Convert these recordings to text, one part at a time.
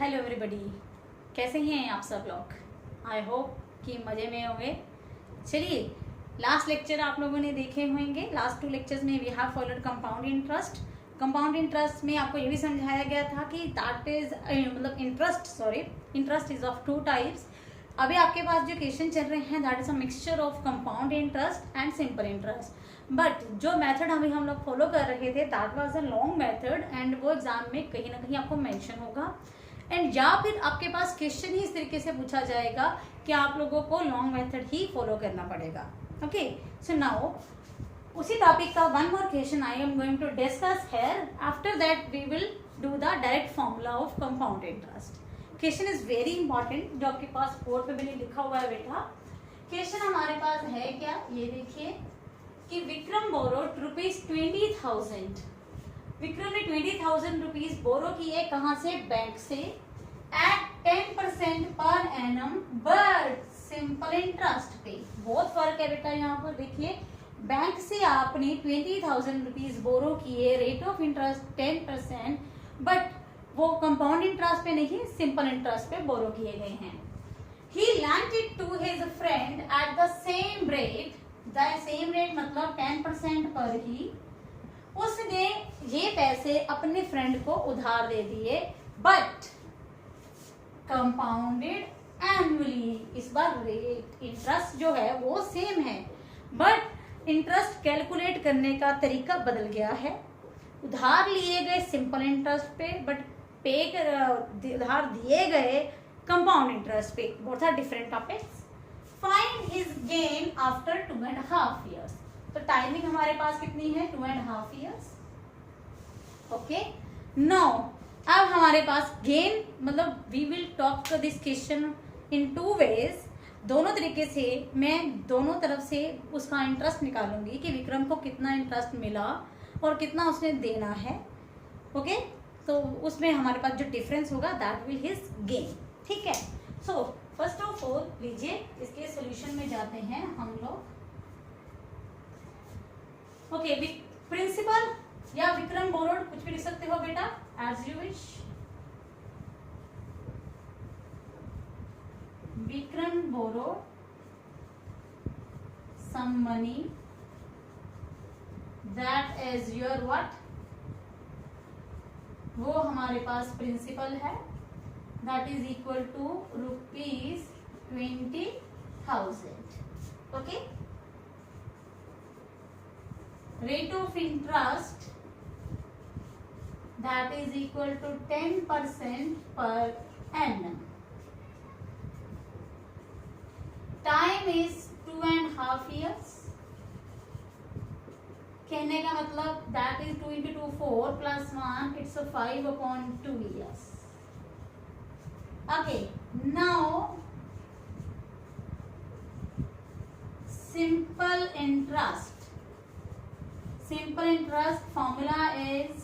Hello everybody, कैसे हैं आप सब लोग। आई होप कि मज़े में होंगे। चलिए, लास्ट लेक्चर आप लोगों ने देखे होंगे। लास्ट 2 लेक्चर्स में we have followed compound interest. Compound interest में आपको ये भी समझाया गया था कि that is interest is of 2 types. अभी आपके पास जो क्वेश्चन चल रहे हैं that is a mixture of compound interest and simple interest. But जो मेथड अभी हम लोग फॉलो कर रहे थे that was a long method and वो एग्जाम में कहीं ना कहीं आपको मेंशन होगा एंड या फिर आपके पास क्वेश्चन ही इस तरीके से पूछा जाएगा कि आप लोगों को लॉन्ग मेथड ही फॉलो करना पड़ेगा। ओके, सो नाउ उसी टॉपिक का one more question I am going to discuss here. After that we will do the direct formula of compound interest. Question is very important, जो आपके पास board पे भी लिखा हुआ है बेटा। क्वेश्चन हमारे पास है क्या, ये देखिए कि विक्रम बोरोड ₹20,000। विक्रम ने 20,000 रुपीज बोरो किए, कहाँ से, बैंक से, eight 10% per annum but simple interest पे। बहुत फर्क है बेटा, यहाँ पर देखिए बैंक से आपने 20,000 रुपीज बोरो किए, रेट ऑफ इंटरेस्ट 10%, बट वो कंपाउंड इंटरेस्ट पे नहीं, सिंपल इंटरेस्ट पे बोरो किए गए हैं। He lent it to his friend at the same rate, मतलब 10% पर ही उसने ये पैसे अपने फ्रेंड को उधार दे दिए, बट कंपाउंडेड एनुअली। इस बार रेट इंटरेस्ट जो है वो सेम है, बट इंटरेस्ट कैलकुलेट करने का तरीका बदल गया है। उधार लिए गए सिंपल इंटरेस्ट पे, बट उधार दिए गए कंपाउंड इंटरेस्ट पे। Both are different topics. Find his gain after 2.5 years। तो टाइमिंग हमारे पास कितनी है, 2.5 years। ओके, नाउ अब हमारे पास गेन, मतलब we will talk this question in 2 ways। दोनों तरीके से मैं दोनों तरफ से उसका इंटरेस्ट निकालूंगी कि विक्रम को कितना इंटरेस्ट मिला और कितना उसने देना है। ओके, तो उसमें हमारे पास जो डिफरेंस होगा दैट विल हिज गेन। ठीक है, सो फर्स्ट ऑफ ऑल लीजिए इसके सॉल्यूशन में जाते हैं हम लोग। ओके, प्रिंसिपल या विक्रम बोरोड कुछ भी लिख सकते हो बेटा, as you wish. Vikram borrowed some money that is your what, वो हमारे पास प्रिंसिपल है, that is equal to ₹20,000। Okay, rate of interest that is equal to 10% per annum. Time is 2.5 years। कहने का मतलब that is 2 into 2 4 plus 1 it's a 5/2 years। Okay, now simple interest formula is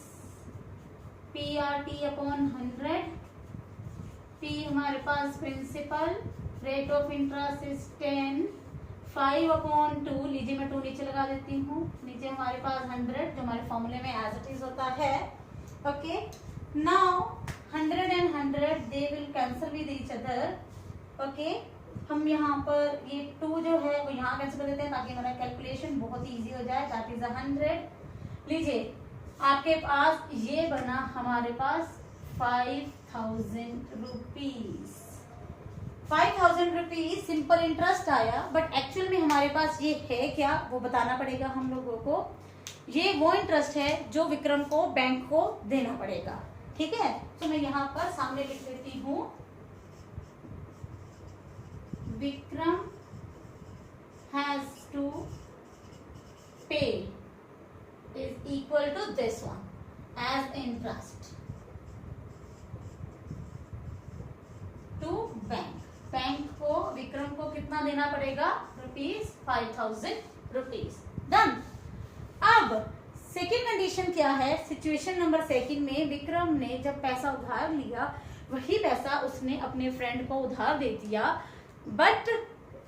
PRT/100। P हमारे पास principal, rate of interest is 10, 5/2। लीजिए मैं 2 नीचे लगा देती हूँ, नीचे हमारे पास 100 जो हमारे फॉर्मूले में एज इट इज होता है। Okay, now 100 and 100 they will cancel with each other. Okay, हम यहाँ पर ये 2 जो है वो यहाँ कैंसिल कर देते हैं ताकि हमारा कैलकुलेशन बहुत ही इजी हो जाए। That is 100। लीजिए आपके पास ये बना हमारे पास 5,000 रुपीज। 5,000 रुपीज सिंपल इंटरेस्ट आया, बट एक्चुअल में हमारे पास ये है क्या वो बताना पड़ेगा हम लोगों को। ये वो इंटरेस्ट है जो विक्रम को बैंक को देना पड़ेगा। ठीक है, तो मैं यहाँ पर सामने लिख देती हूँ, Vikram has to pay is equal to this one as interest to bank। Bank को विक्रम को कितना देना पड़ेगा, ₹5,000। डन। अब सेकेंड कंडीशन क्या है, सिचुएशन नंबर 2 में विक्रम ने जब पैसा उधार लिया वही पैसा उसने अपने फ्रेंड को उधार दे दिया, बट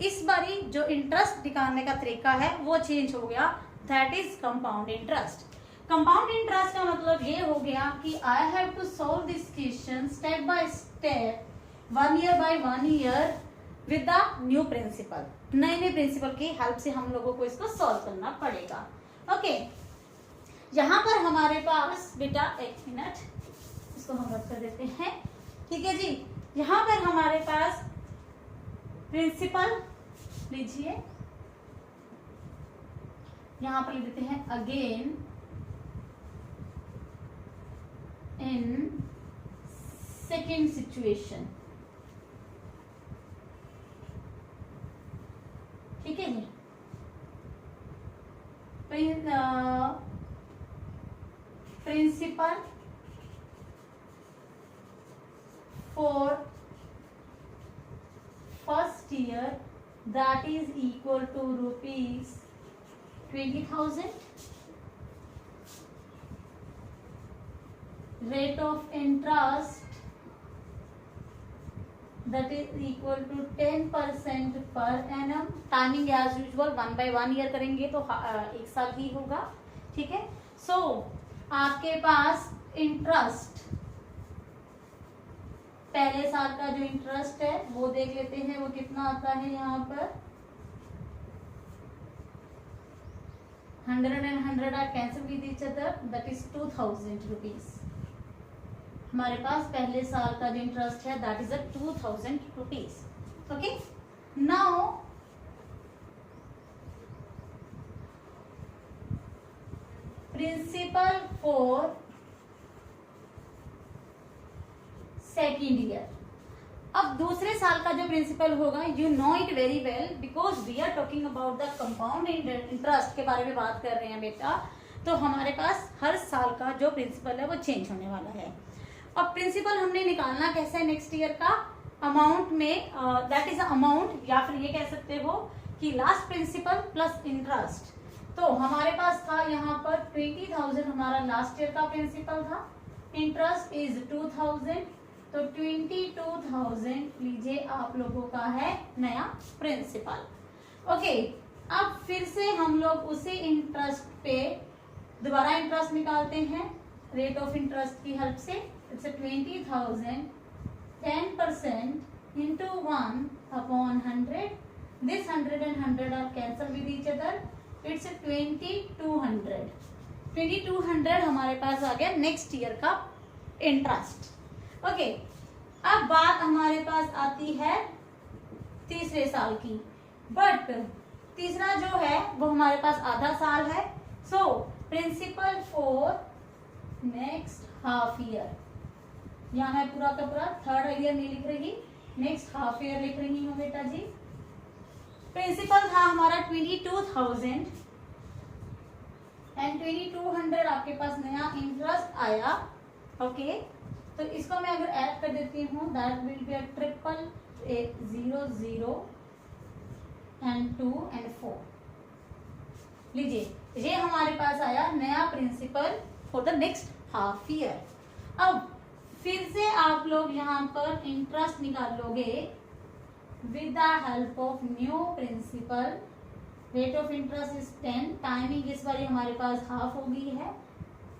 इस बारी जो इंटरेस्ट निकालने का तरीका है वो चेंज हो गया, that is compound interest. Compound interest का मतलब ये हो गया कि I have to solve this question step by step, 1 year by 1 year with the new principal. नए प्रिंसिपल की हेल्प से हम लोगों को इसको सॉल्व करना पड़ेगा। ओके, यहाँ पर हमारे पास बेटा, एक मिनट, इसको हम रख कर देते हैं, ठीक है जी। यहाँ पर हमारे पास प्रिंसिपल लीजिए, यहाँ पर लिख देते हैं अगेन इन सेकेंड सिचुएशन, ठीक है जी। Principal for first year that is equal to ₹20,000, rate of interest that is equal to 10% per annum, timing as usual 1 by 1 year करेंगे तो 1 साल ही होगा, ठीक है। सो आपके पास इंटरेस्ट, पहले साल का जो इंटरेस्ट है वो देख लेते हैं, वो कितना आता है। यहाँ पर 100 and 100 are cancelled with each other, that is 2,000 rupees। हमारे पास पहले साल का जो इंटरेस्ट है that is 2,000 rupees. Okay, now principal for second year. अब दूसरे साल का जो प्रिंसिपल होगा, you know it very well because we are talking about the compound interest के बारे में बात कर रहे हैं बेटा। तो हमारे पास हर साल का जो प्रिंसिपल है वो चेंज होने वाला है। अब प्रिंसिपल हमने निकालना कैसे है नेक्स्ट ईयर का, अमाउंट में दैट इज अमाउंट, या फिर ये कह सकते हो कि लास्ट प्रिंसिपल प्लस इंटरेस्ट। तो हमारे पास था यहाँ पर 20,000 हमारा लास्ट ईयर का प्रिंसिपल था, इंटरेस्ट इज 2,000, तो 22,000 लीजिए आप लोगों का है नया प्रिंसिपल। ओके, अब फिर से हम लोग उसी इंटरेस्ट पे दोबारा इंटरेस्ट निकालते हैं रेट ऑफ इंटरेस्ट की हेल्प से। It's a 20,000, 10% into 1 upon 100. This 100 and 100 are cancelled with each other. It's a 2,200. 2,200 हमारे पास आ गया नेक्स्ट ईयर का इंटरेस्ट। ओके, अब बात हमारे पास आती है तीसरे साल की, बट तीसरा जो है वो हमारे पास आधा साल है। So principal for next half year, यहाँ मैं पूरा का पूरा थर्ड ईयर नहीं लिख रही, नेक्स्ट हाफ ईयर लिख रही हूँ बेटा जी। प्रिंसिपल था हमारा 22,000 एंड 2,200 आपके पास नया इंटरेस्ट आया। ओके, तो इसको मैं अगर ऐड कर देती हूँ that will be 0,0 and 2 and 4। लीजिए, ये हमारे पास आया नया principal for the next half year. अब फिर से आप लोग यहाँ पर इंटरेस्ट निकालोगे with the help of new principal. Rate of interest is 10, timing इस बार हमारे पास हाफ हो गई है,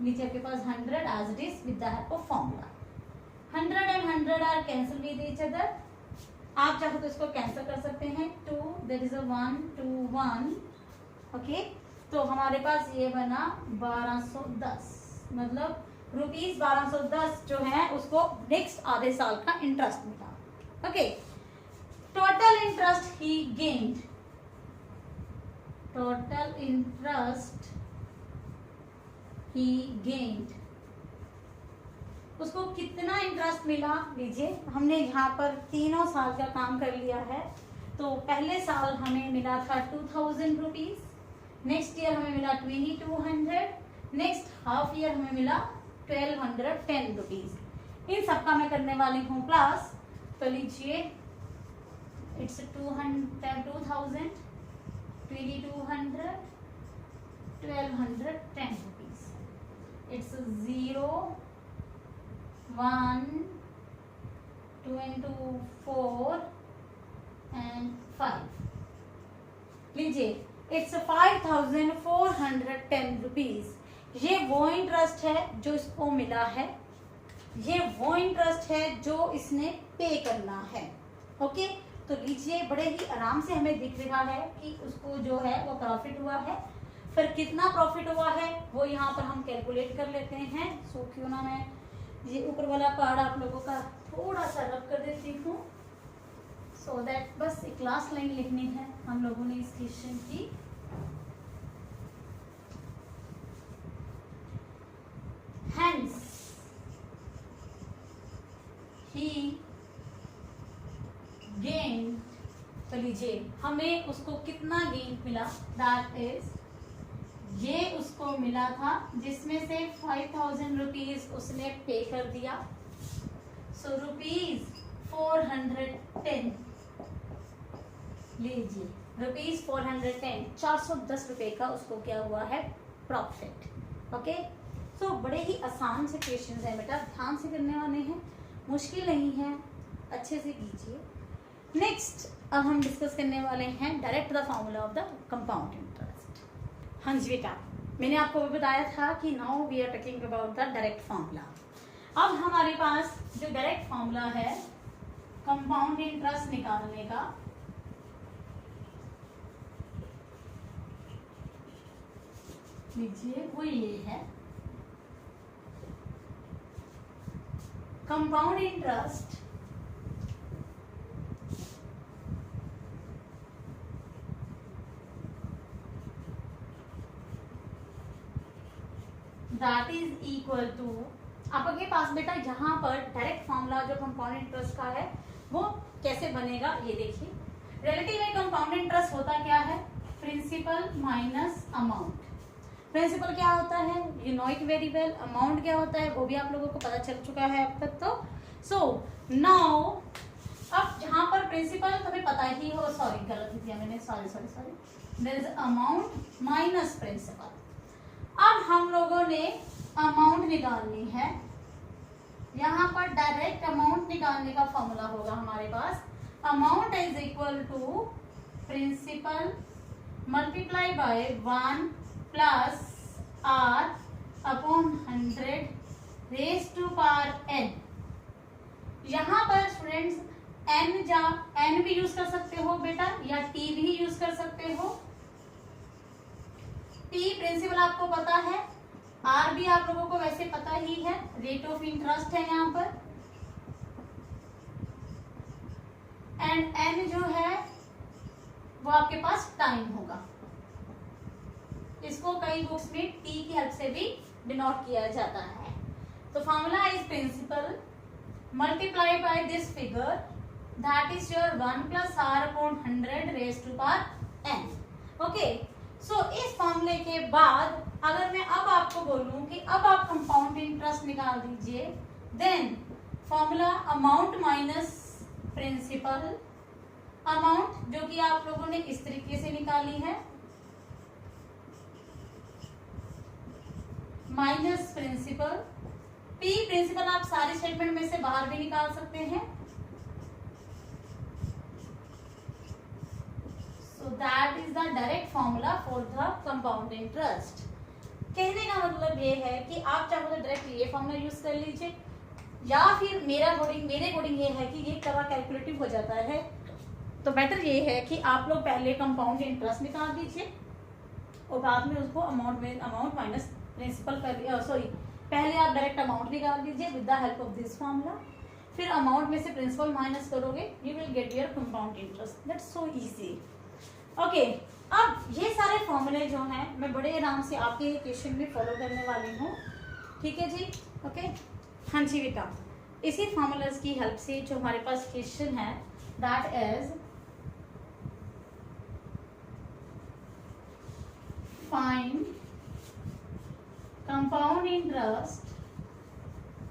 नीचे आपके पास 100 as it is with the help of formula. 100 and 100 are cancel with each other, आप चाहो तो इसको कैंसिल कर सकते हैं। 2 दैट इज 1 2 1। ओके, तो हमारे पास ये बना 1210, मतलब ₹1210 जो है उसको नेक्स्ट आधे साल का इंटरेस्ट मिला। ओके, टोटल इंटरेस्ट ही गेन्ड, टोटल इंटरेस्ट ही गेन्ड, उसको कितना इंटरेस्ट मिला। लीजिए, हमने यहाँ पर तीनों साल का काम कर लिया है। तो पहले साल हमें मिला था 2,000 रुपीज, नेक्स्ट ईयर हमें मिला 2,200, नेक्स्ट हाफ ईयर हमें मिला 1,210 रुपीज। इन सबका मैं करने वाली हूँ प्लस, तो लीजिए it's 2,000, 2,200, 1,210 rupees. It's 0 1 2 into 4 and 5। लीजिए, इट्स 5,410 रुपीज। ये वो इंटरेस्ट है जो इसको मिला है, ये वो इंटरेस्ट है जो इसने पे करना है। ओके, तो लीजिए बड़े ही आराम से हमें दिख रहा है कि उसको जो है वो प्रॉफिट हुआ है। फिर कितना प्रॉफिट हुआ है वो यहाँ पर हम कैलकुलेट कर लेते हैं। सो क्यों ना मैं ये ऊपर वाला पार्ट आप लोगों का थोड़ा सा रब कर देती हूँ, सो दैट बस एक लास्ट लाइन लिखनी है हम लोगों ने इस क्वेश्चन की। Hence, he gained, तो लीजिए हमें उसको कितना गेन मिला, दैट इज ये उसको मिला था जिसमें से 5000 रुपीज उसने पे कर दिया। सो रुपीज 410, लीजिए रुपीज 410, 410 रुपए का उसको क्या हुआ है, प्रॉफिट। ओके, सो बड़े ही आसान से क्वेश्चन है बेटा, ध्यान से करने वाले हैं, मुश्किल नहीं है, अच्छे से कीजिए। नेक्स्ट अब हम डिस्कस करने वाले हैं direct the formula of the compound interest. हाँ जी बेटा, मैंने आपको बताया था कि now we are talking about the direct formula. अब हमारे पास जो डायरेक्ट फॉर्मूला है कंपाउंड इंटरेस्ट निकालने का, लीजिए वो ये है, compound interest that is equal to, आपके पास बेटा यहाँ पर डायरेक्ट फॉर्मूला जो कंपाउंड इंटरेस्ट का है वो कैसे बनेगा ये देखिए। रिलेटिव में कंपाउंड इंटरेस्ट होता क्या है, प्रिंसिपल माइनस अमाउंट। प्रिंसिपल क्या होता है, यूनिट वेरिएबल। अमाउंट क्या होता है वो भी आप लोगों को पता चल चुका है अब तक। तो सो नाउ अब जहां पर प्रिंसिपल हमें पता ही हो, सॉरी गलत लिख दिया मैंने, sorry there is amount minus principal. अब हम लोगों ने अमाउंट निकालनी है, यहाँ पर डायरेक्ट अमाउंट निकालने का फॉर्मूला होगा हमारे पास, amount is equal to principal multiply by 1 plus R upon 100 raise to power n। यहाँ पर स्टूडेंट्स n भी यूज कर सकते हो बेटा या t भी यूज कर सकते हो। t प्रिंसिपल आपको पता है, r भी आप लोगों को वैसे पता ही है, रेट ऑफ इंटरेस्ट है यहाँ पर, एंड n जो है वो आपके पास टाइम होगा। इसको कई बुक्स में t की हेल्प से भी डिनोट किया जाता है। तो formula is principal multiply by this figure that is your 1 plus R upon 100 raise to power n। Okay, so इस फॉर्मूले के बाद अगर मैं अब आपको बोलूं कि अब आप कंपाउंड इंटरेस्ट निकाल दीजिए, then formula amount minus principal, amount जो कि आप लोगों ने इस तरीके से निकाली है, माइनस प्रिंसिपल, पी प्रिंसिपल आप सारे स्टेटमेंट में से बाहर भी निकाल सकते हैं। So that is the direct formula for the compound interest। कहने का मतलब ये है कि आप चाहो तो डायरेक्ट ये फॉर्मूला यूज कर लीजिए, या फिर मेरे अकॉर्डिंग ये है कि ये थोड़ा कैलकुलेटिव हो जाता है, तो बेटर ये है कि आप लोग पहले कंपाउंड इंटरेस्ट निकाल दीजिए और बाद में उसको अमाउंट माइनस प्रिंसिपल कर, सॉरी पहले आप डायरेक्ट अमाउंट निकाल दीजिए with the help of this formula, फिर अमाउंट में से प्रिंसिपल माइनस करोगे, you will get your compound interest. That's so easy. Okay, अब ये सारे फॉर्मूले जो हैं मैं बड़े आराम से आपके क्वेश्चन में फॉलो करने वाली हूँ, ठीक है जी। ओके, हाँ जी बेटा, इसी फॉर्मूलाज की हेल्प से जो हमारे पास क्वेश्चन है that is find compound interest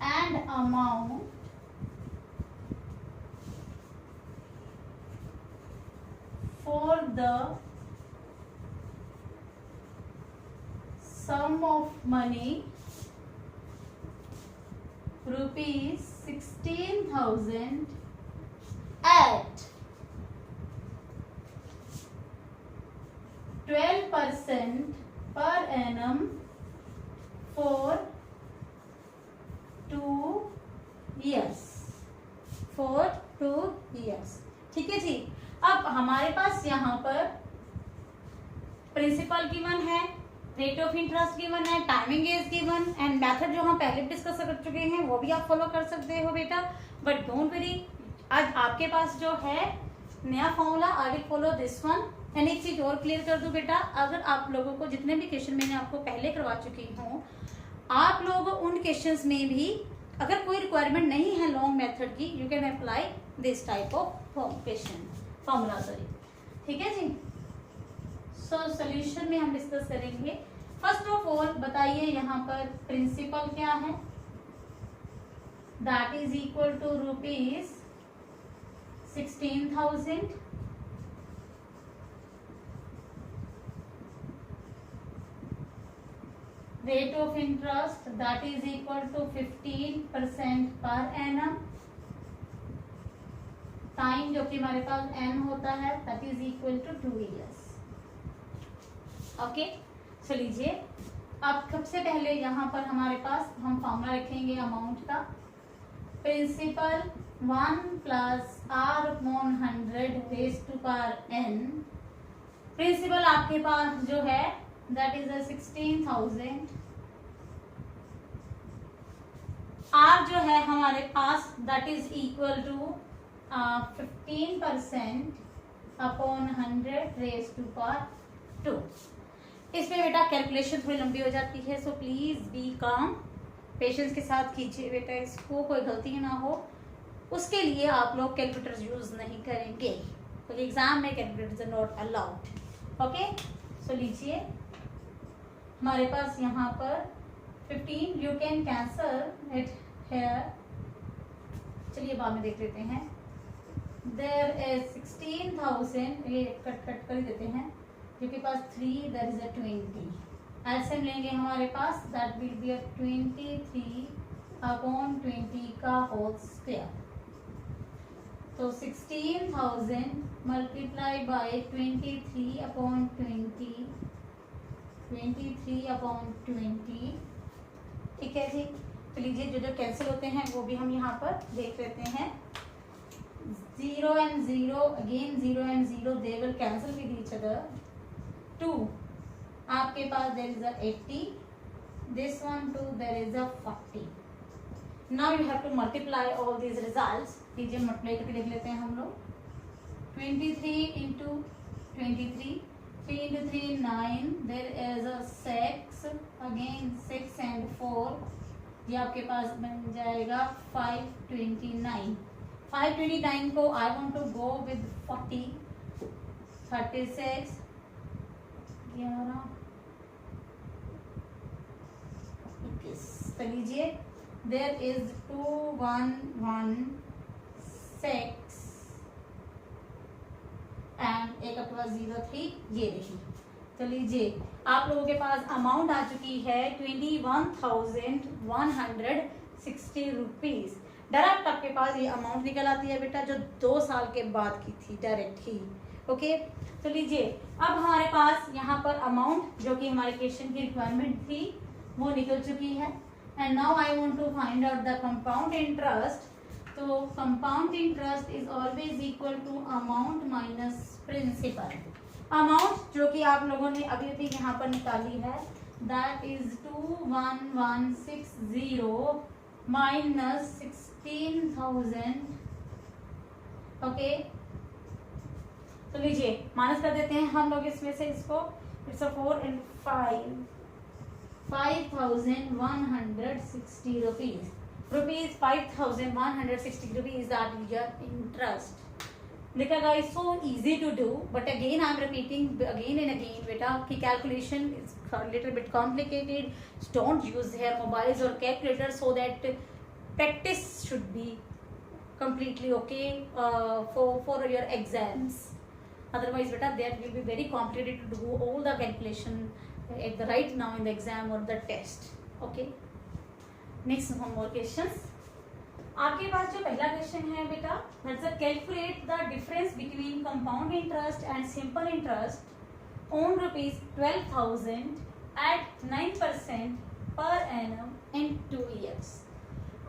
and amount for the sum of money rupees 16,000 at 12% per annum for 2 years, for 2 years। ठीक है जी। अब हमारे पास यहाँ पर प्रिंसिपल गिवन है, रेट ऑफ इंटरेस्ट गिवन है, timing is given and method जो हम पहले डिस्कस कर चुके हैं वो भी आप फॉलो कर सकते हो बेटा। बट डोंट वरी, आज आपके पास जो है नया formula, I will follow this one. And एक चीज और क्लियर कर दूं बेटा, अगर आप लोगों को जितने भी क्वेश्चन मैंने आपको पहले करवा चुकी हूँ, आप लोग उन क्वेश्चंस में भी अगर कोई रिक्वायरमेंट नहीं है लॉन्ग मेथड की, you can apply this type of question formula, sorry. ठीक है जी। सो सोल्यूशन में हम डिस्कस करेंगे। फर्स्ट ऑफ ऑल बताइए यहाँ पर प्रिंसिपल क्या है, that is equal to rupees 16,000, rate of interest that is equal to 15% per annum, time जो कि हमारे पास n होता है that is equal to 2 years। Okay, चलिए अब सबसे पहले यहाँ पर हमारे पास हम फॉर्मूला रखेंगे अमाउंट का। Principal 1 plus r upon 100 raise to power n। Principal आपके पास जो है दैट इज 16,000। r जो है हमारे पास that is equal to 15% upon 100 raise to power 2। इसमें बेटा कैलकुलेशन थोड़ी लंबी हो जाती है, so please be calm, patience के साथ कीजिए बेटा, इसको कोई गलती ना हो। उसके लिए आप लोग कैलकुलेटर यूज नहीं करेंगे, तो एग्जाम में calculators are not allowed. Okay, so लीजिए हमारे पास यहाँ पर 15, you can cancel it here. चलिए बाद में देख लेते हैं। देयर इज 16,000, ये कट कर ही देते हैं क्योंकि पास 3 देयर इज 20। एलसीएम लेंगे हमारे पास दैट विल बी 23 अपॉन 20 का होल स्क्वायर। तो 16,000 मल्टीप्लाई बाय 23 अपॉन 20, 23 अपॉन 20। ठीक है जी। तो लीजिए जो जो कैंसिल होते हैं वो भी हम यहाँ पर देख लेते हैं। 0 and 0, again 0 and 0, they will cancel with each other। 2 आपके पास there is a 80, this one 2 there is a 40। now you have to multiply all these results। लीजिए मल्टीप्लाई करके देख लेते हैं हम लोग। 23 into 23, 3 into 3 9, there is a 6, again 6 and 4, ये आपके पास बन जाएगा 529। 529 को I want to go with 40, 36, 11, 21। तो लीजिए देयर इज 2116 एंड एक आपके पास 03, ये देखिए। तो लीजिए आप लोगों के पास अमाउंट आ चुकी है 21,160 रुपीज। डायरेक्ट आपके पास ये अमाउंट निकल आती है बेटा, जो 2 साल के बाद की थी डायरेक्ट ही। ओके, तो लीजिए अब हमारे पास यहाँ पर अमाउंट जो कि हमारे क्वेश्चन की रिक्वायरमेंट थी वो निकल चुकी है। And now I want to find out the compound interest. तो compound interest is always equal to amount minus principal. Amount जो कि आप लोगों ने अभी अभी यहाँ पर निकाली है दैट इज 21,160 माइनस 16,000। ओके, तो लीजिए माइनस कर देते हैं हम लोग इसमें से इसको। It's 4 and 5, 5,160 rupees. 5,160 rupees that is your interest। देखा guys, so easy to do, but again I am repeating again and again बेटा कि calculation is a little bit complicated। Don't use here mobiles or calculator, so that practice should be completely okay for your exams। Otherwise बेटा that will be very complicated to do all the calculation at the right now in the exam or the test। Okay, next some more questions। आपके पास जो पहला question है बेटा, that's calculate the difference between compound interest and simple interest on ₹12,000 at 9% per annum in 2 years।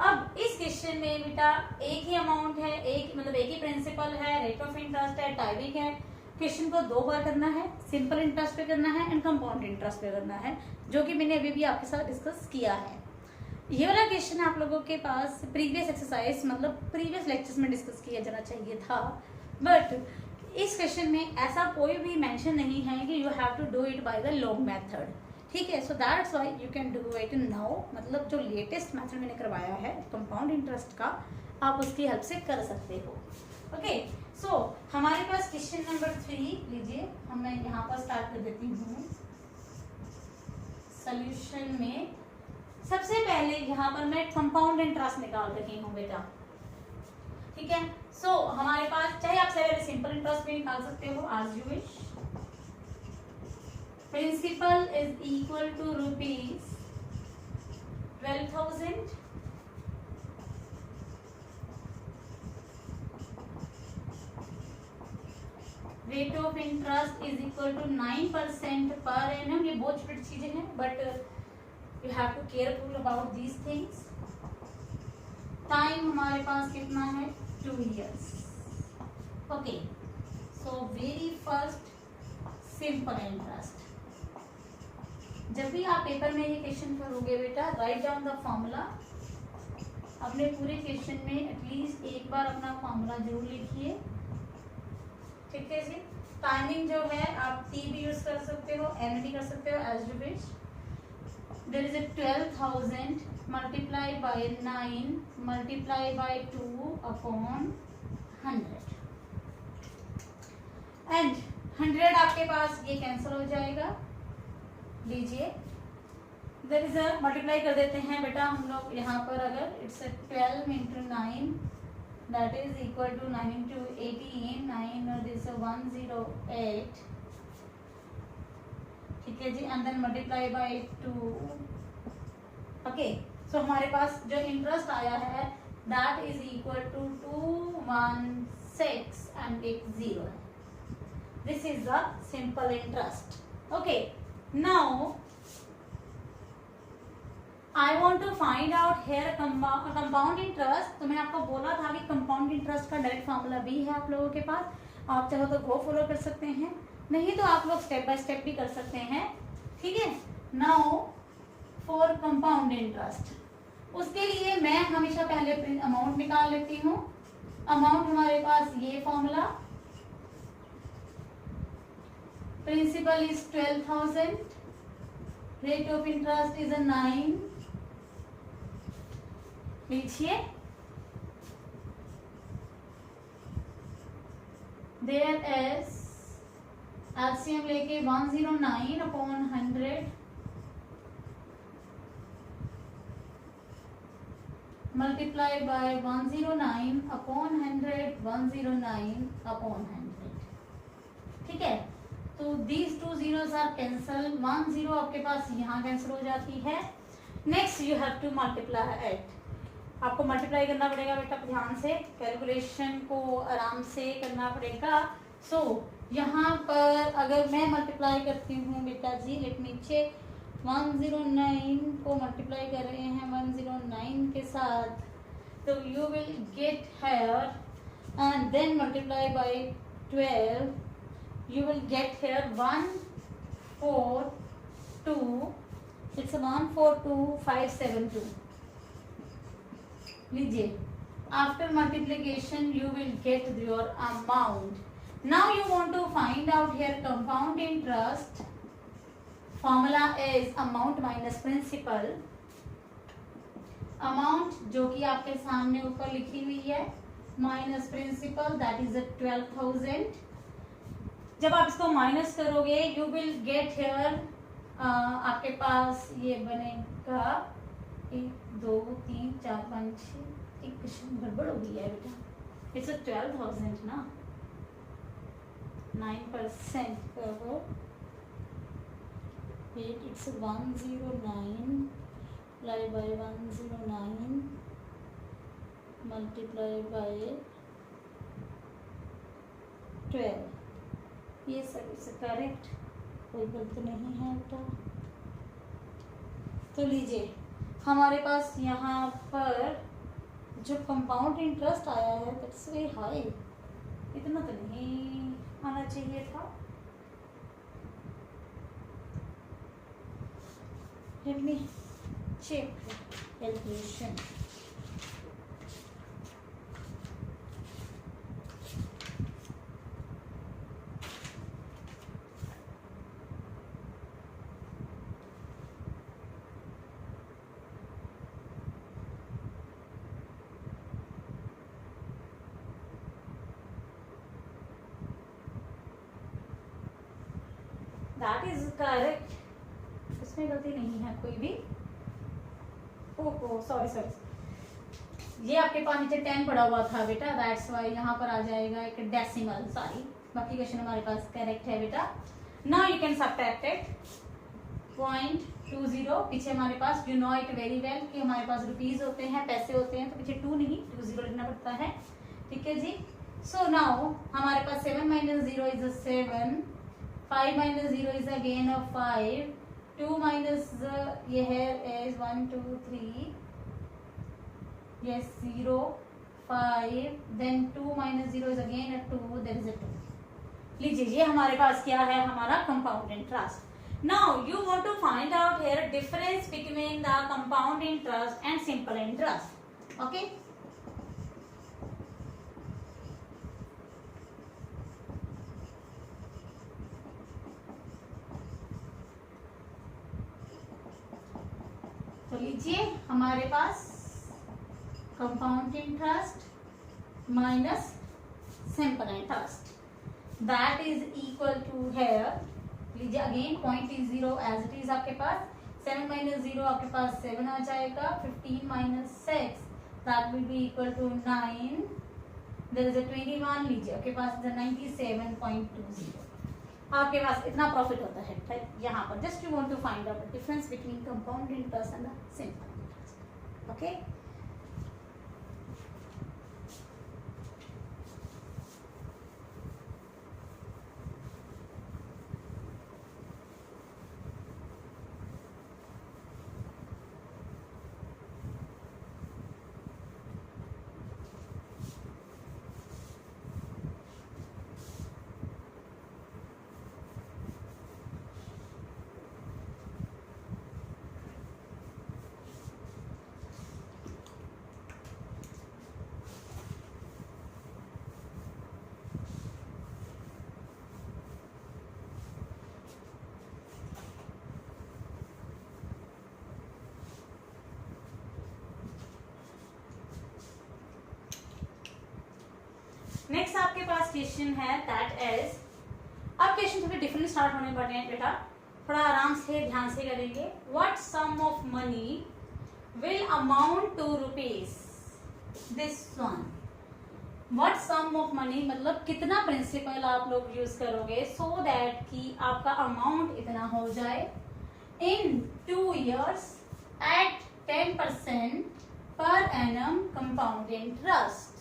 अब इस question में बेटा एक ही अमाउंट है, एक ही प्रिंसिपल है, रेट ऑफ इंटरेस्ट है, टाइमिंग है। क्वेश्चन को 2 बार करना है, सिंपल इंटरेस्ट पे करना है एंड कंपाउंड इंटरेस्ट पे करना है, जो कि मैंने अभी भी आपके साथ डिस्कस किया है। ये वाला क्वेश्चन आप लोगों के पास प्रीवियस एक्सरसाइज प्रीवियस लेक्चर्स में डिस्कस किया जाना चाहिए था, बट इस क्वेश्चन में ऐसा कोई भी मेंशन नहीं है कि you have to do it by the long method, ठीक है। So that's why you can do it now, मतलब जो लेटेस्ट मेथड मैंने करवाया है कंपाउंड इंटरेस्ट का, आप उसकी हेल्प से कर सकते हो। ओके, सो हमारे पास क्वेश्चन नंबर 3 लीजिए, मैं यहाँ पर स्टार्ट कर देती हूँ। सोल्यूशन में सबसे पहले यहाँ पर मैं कंपाउंड इंटरेस्ट निकाल रही हूँ बेटा, ठीक है। सो हमारे पास चाहे आप पहले सिंपल इंटरेस्ट भी निकाल सकते हो as you wish. Principal is equal to rupees 12,000, rate of interest is equal to 9% per annum. ये बहुत छोटी चीजें हैं, but you have to careful about these things। Time हमारे पास कितना है 2 years। Okay, so very first simple interest. जब भी आप पेपर में ये क्वेश्चन करोगे बेटा, राइट डाउन द फॉर्मूला। अपने पूरे क्वेश्चन में एटलीस्ट एक बार अपना फॉर्मूला जरूर लिखिए, ठीक है जी। टाइमिंग जो है आप टी भी यूज कर सकते हो, एन भी कर सकते हो, as you wish. There is a 12,000 multiplied by 9 multiplied by 2 upon 100 and 100 आपके पास ये कैंसिल हो जाएगा। लीजिए, there is a मल्टीप्लाई कर देते हैं बेटा हम लोग यहाँ पर। अगर it's a 12 into 9 that is equal to 9 into 18, 9 और this is 108, ठीक है जी, and then multiply by 2। Okay, so हमारे पास जो इंटरेस्ट आया है that is equal to 216 and एक 0 है। This is the simple interest. Okay, now I want to find out here compound interest. तो मैं आपको बोला था कि कंपाउंड इंटरेस्ट का डायरेक्ट फॉर्मूला भी है आप लोगों के पास, आप चाहो तो वो फॉलो कर सकते हैं, नहीं तो आप लोग स्टेप बाय स्टेप भी कर सकते हैं, ठीक है। नाउ फॉर कंपाउंड इंटरेस्ट, उसके लिए मैं हमेशा पहले अमाउंट निकाल लेती हूँ। अमाउंट हमारे पास ये formula, principal is 12,000, rate of interest is 9। लीजिए, देयर इज एलसीएम लेके 109 upon 100 multiply by 109 upon 100, 109 upon 100, ठीक है। तो दीज 2 zeros आर कैंसल, 1 0 आपके पास यहाँ कैंसिल हो जाती है। Next you have to multiply it, आपको मल्टीप्लाई करना पड़ेगा बेटा, ध्यान से कैलकुलेशन को आराम से करना पड़ेगा। सो यहाँ पर अगर मैं मल्टीप्लाई करती हूँ बेटा जी, लेट मी चेक, 109 को मल्टीप्लाई कर रहे हैं 109 के साथ, तो you will get here and then multiply by 12, you will get here 142, it's 142572। लीजिए, after multiplication you will get your amount। Now you want to find out here compound interest, formula is amount minus principal। amount जो कि आपके सामने ऊपर लिखी हुई है, minus principal that is 12,000। जब आप इसको माइनस करोगे यू विल गेट हियर, आपके पास ये बनेगा 1 2 3 4 5 6, एक क्वेश्चन गड़बड़ हो गई है बेटा, इट्स 12,000 ना, 9% करो, it's 109 multiply by 109 multiply by 12। ये सब इसे करेक्ट, कोई गलत नहीं है बेटा। तो लीजिए हमारे पास यहाँ पर जो कंपाउंड इंटरेस्ट आया है दैट्स वेरी हाई, इतना तो नहीं आना चाहिए था। Let me check calculation. That is correct, इसमें गलती नहीं है कोई भी। ओहो सॉरी सॉरी, ये आपके पास नीचे 10 पड़ा हुआ था बेटा, दैट्स वाई यहाँ पर आ जाएगा एक डेसिमल, सॉरी। बाकी क्वेश्चन हमारे पास करेक्ट है बेटा। Now you can subtract it 0.20, पीछे हमारे पास you know it very well कि हमारे पास रुपीज होते हैं, पैसे होते हैं, तो पीछे 2 नहीं 20 लिखना पड़ता है, ठीक है जी। सो नाउ हमारे पास 7 minus 0 is 7, 5 minus 0 is again 5, 2 minus ये है is 1 2 3, yes 0 5, then 2 minus 0 is again a 2, there is a 2। लीजिए ये हमारे पास क्या है, हमारा compound interest. Now you want to find out here difference between the compound interest and simple interest, okay. तो लीजिए हमारे पास compound interest minus simple interest, that is equal to here, लीजिए again point is 0 as it is आपके पास, 7 minus 0 आपके पास 7 आ जाएगा, 15 minus 6 that will be equal to 9, there is a 21, लीजिए आपके पास 97.20, आपके पास इतना प्रॉफिट होता है यहाँ पर। Just you want to find out the difference between compound interest and simple interest, okay. Next आपके पास क्वेश्चन है दैट इज, अब क्वेश्चन थोड़े डिफरेंट स्टार्ट होने वाले हैं बेटा, थोड़ा आराम से ध्यान से करेंगे। What sum of money will amount to rupees, this one. What sum of money मतलब कितना प्रिंसिपल आप लोग यूज करोगे सो दैट कि आपका अमाउंट इतना हो जाए इन 2 years eight 10% per annum compound interest.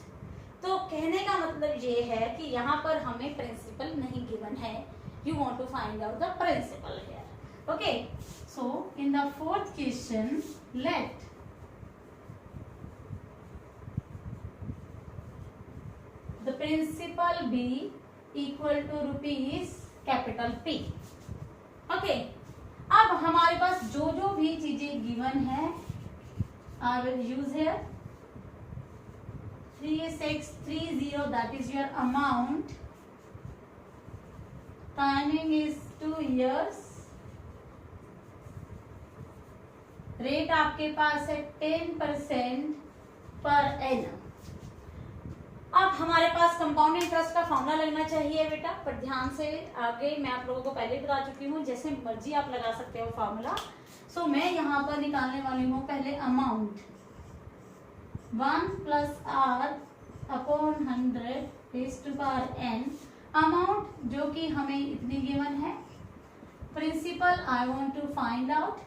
तो कहने का मतलब ये है कि यहाँ पर हमें प्रिंसिपल नहीं गिवन है, you want to find out the principal here, okay. So in the fourth question let the principal be equal to rupees capital P, okay. अब हमारे पास जो जो भी चीजें गिवन है I will use here 3630, that is your amount, timing is 2 years, rate आपके पास है 10% पर एनम। अब हमारे पास कंपाउंड इंटरेस्ट का फॉर्मूला लगना चाहिए बेटा, पर ध्यान से आगे मैं आप लोगों को पहले बता चुकी हूँ, जैसे मर्जी आप लगा सकते हो फॉर्मूला। सो मैं यहाँ पर निकालने वाली हूँ पहले amount 1 plus R upon 100 raise to power n, amount जो कि हमें इतनी गिवन है, principal I want to find out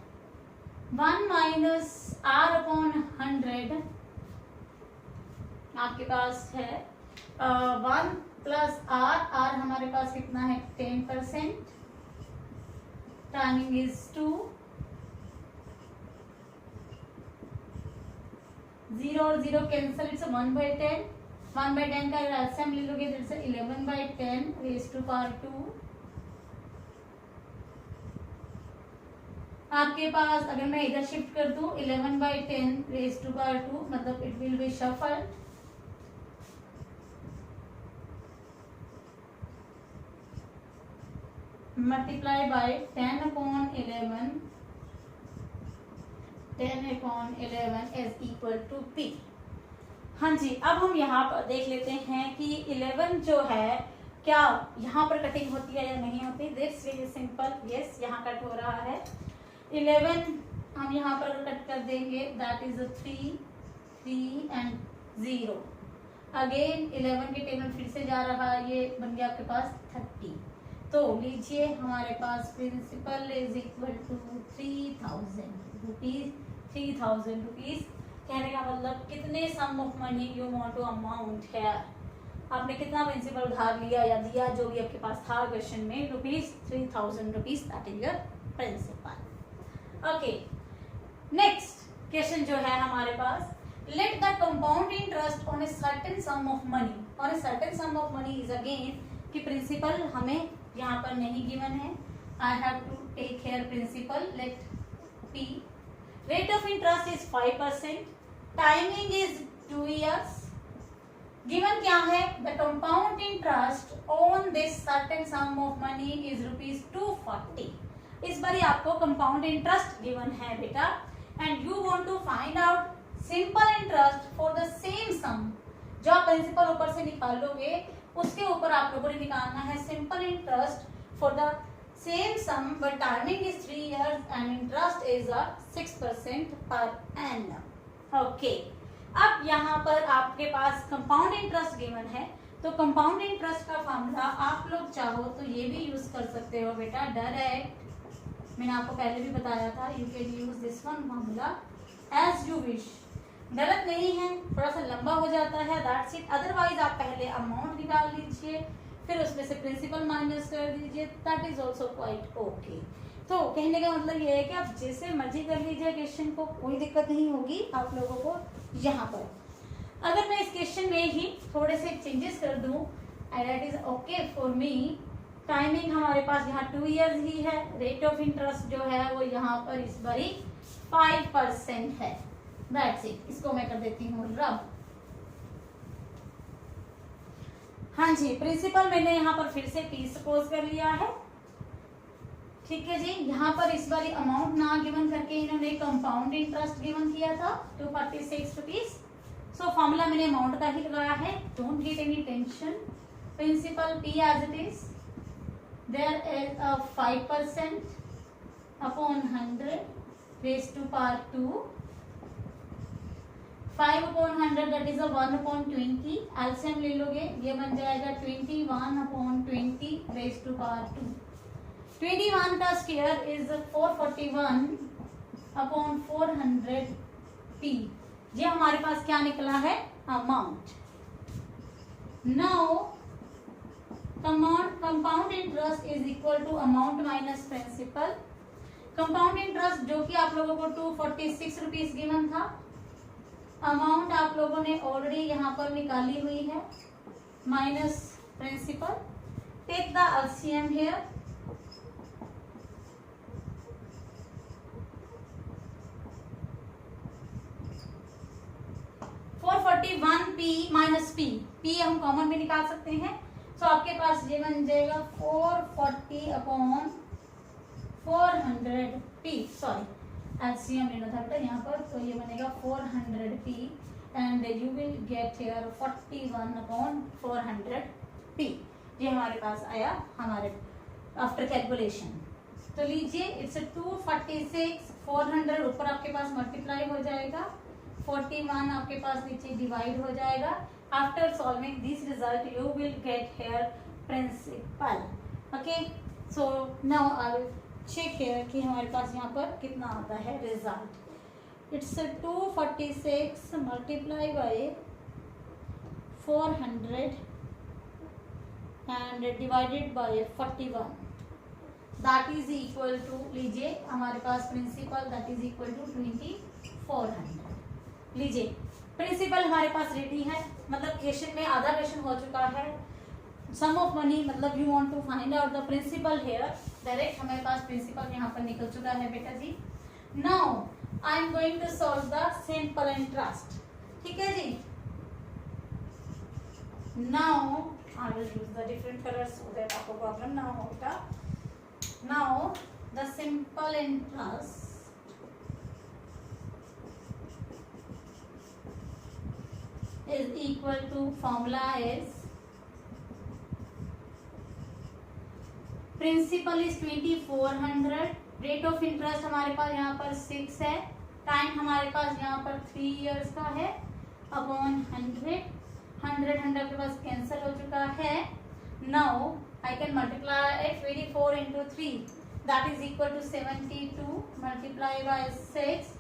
1 minus R upon 100 आपके पास है 1 प्लस आर हमारे पास कितना है 10%, टाइमिंग इज 2, 0 कैंसिल, इट्स 1/10. 1/10 का एलसीएम ले लोगे तो इट्स 11/10 रेज टू पावर 2. आपके पास अगर मैं इधर शिफ्ट कर दूं 11/10 रेज टू पावर 2, मतलब it will be shuffled. Multiply by 10/11 is equal to P. हाँ जी, अब हम यहाँ पर देख लेते हैं कि 11 जो है क्या यहाँ पर कटिंग होती है या नहीं होती. That's very simple. यस, यहाँ कट हो रहा है. 11 हम यहाँ पर कट कर देंगे, दैट इज 3 एंड 0. अगेन 11 के टेबल फिर से जा रहा है, ये बन गया आपके पास 30. तो लीजिए हमारे पास principal is equal to 3000 rupees. 3000 rupees कहने का मतलब कितने sum of money you want to amount है. आपने कितना प्रिंसिपल उधार लिया या दिया, जो भी आपके पास था क्वेश्चन में, rupees 3000 rupees, that is your principal. Okay, next question जो है हमारे पास, let the compound interest on a certain sum of money. On a certain sum of money is again कि प्रिंसिपल हमें यहाँ पर नहीं गिवन है. I have to take care principal. Let P. Rate of interest is 5%. Timing is 2 years. Given क्या है, the compound interest on this certain sum of money is rupees 240. इस बार आपको कंपाउंड इंटरेस्ट गिवन है बेटा, and you want to find out simple interest for the same sum. जो आप principal ऊपर से निकालोगे उसके ऊपर आप लोगों ने निकालना है simple interest for the same sum, but timing is 3 years and interest is 6% per annum. Okay, अब यहाँ पर आपके पास कंपाउंड इंटरेस्ट गिवन है, तो कंपाउंड इंटरेस्ट का फॉर्मूला आप लोग चाहो तो ये भी यूज कर सकते हो बेटा. डायरेक्ट मैंने आपको पहले भी बताया था, you can use this one formula as you wish. गलत नहीं है, थोड़ा सा लंबा हो जाता है, दैट्स इट. अदरवाइज आप पहले अमाउंट निकाल लीजिए, फिर उसमें से प्रिंसिपल माइनस कर दीजिए, that is also quite okay. तो कहने का मतलब ये है कि आप जैसे मर्जी कर लीजिए क्वेश्चन को, कोई दिक्कत नहीं होगी आप लोगों को. यहाँ पर अगर मैं इस क्वेश्चन में ही थोड़े से चेंजेस कर दूं, that is okay for me. Timing हमारे पास यहाँ 2 years ही है. रेट ऑफ इंटरेस्ट जो है वो यहाँ पर इस बारी 5% है. That's it. इसको मैं कर देती हूँ रब. हाँ जी, प्रिंसिपल मैंने यहाँ पर फिर से P सपोज कर लिया है. ठीक है जी, यहाँ पर इस बार अमाउंट ना गिवन करके इन्होंने कंपाउंड इंटरेस्ट गिवन किया था 246 रुपीज. सो फॉर्मूला मैंने अमाउंट का ही लगाया है. Don't get any tension. Principal P as it is, there is 5% upon 100 raise to power 2. 5/100 that is 1/20. LCM ले लोगे, ये बन जाएगा 21/20 रेज टू पावर 2. 21 का स्क्वायर इज 441/400 P. ये हमारे पास क्या निकला है, amount. Now compound interest is equal to amount minus principal. Compound interest जो कि आप लोगों को 246 रुपीज गिवन था, अमाउंट आप लोगों ने ऑलरेडी यहाँ पर निकाली हुई है, minus principal. Take the LCM here. P minus P. P हम कॉमन भी निकाल सकते हैं. तो आपके पास ये बन जाएगा 440/400 P. सॉरी, एलसीएम लेना था बेटा यहाँ पर, तो ये बनेगा 400 P and you will get here 41/400 P. ये हमारे पास आया हमारे आफ्टर कैलकुलेशन. तो लीजिए इट्स 246, 400 ऊपर आपके पास मल्टीप्लाई हो जाएगा, 41 आपके पास नीचे डिवाइड हो जाएगा. After solving this result you will get here principal. Okay, so now I will check here कि हमारे पास यहाँ पर कितना आता है result. It's 246 multiply by 400 and divided by 41. That is equal to, लीजिए हमारे पास principal that is equal to 2400. लीजिए प्रिंसिपल हमारे पास रेडी है, मतलब क्वेश्चन में आधा क्वेश्चन हो चुका है। सम ऑफ मनी मतलब you want to find out the principal here, direct हमारे पास प्रिंसिपल यहाँ पर निकल चुका है बेटा जी। Now I am going to solve the simple interest, ठीक है जी। Now I will use the different colours so that आपको प्रॉब्लम ना हो बेटा। Now the simple interest is equal to formula is principal is 2400, rate of interest हमारे पास यहाँ पर 6 है, टाइम हमारे पास यहाँ पर 3 इयर्स का है, अपॉन 100 के पास कैंसिल हो चुका है। Now I can multiply 24 into 3 that is equal to 72 multiply by 6।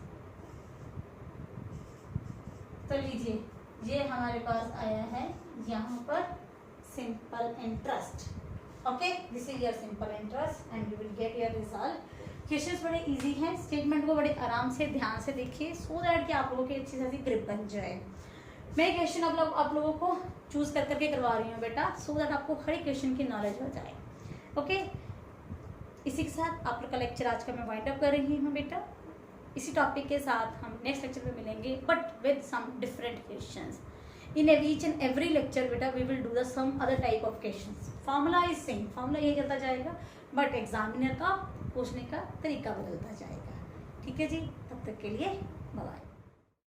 तो लीजिए ये हमारे पास आया है यहाँ पर simple interest. Okay, this is your simple interest and you will get your result. Questions बड़े इजी हैं, स्टेटमेंट को बड़े आराम से ध्यान से देखिए सो दैट कि आप लोगों की अच्छी खासी ग्रिप बन जाए। मैं क्वेश्चन आप लोगों को चूज कर करके करवा रही हूँ बेटा, सो दैट आपको हर एक क्वेश्चन की नॉलेज हो जाए। ओके, इसी के साथ आप लोग का लेक्चर आज का मैं वाइंड अप कर रही हूँ बेटा। इसी टॉपिक के साथ हम नेक्स्ट लेक्चर में मिलेंगे, but with some different questions. In each and every lecture बेटा we will do the some other type of questions. Formula is same, formula ये चलता जाएगा, बट एग्जामिनर का पूछने का तरीका बदलता जाएगा। ठीक है जी, तब तक के लिए बाय बाय।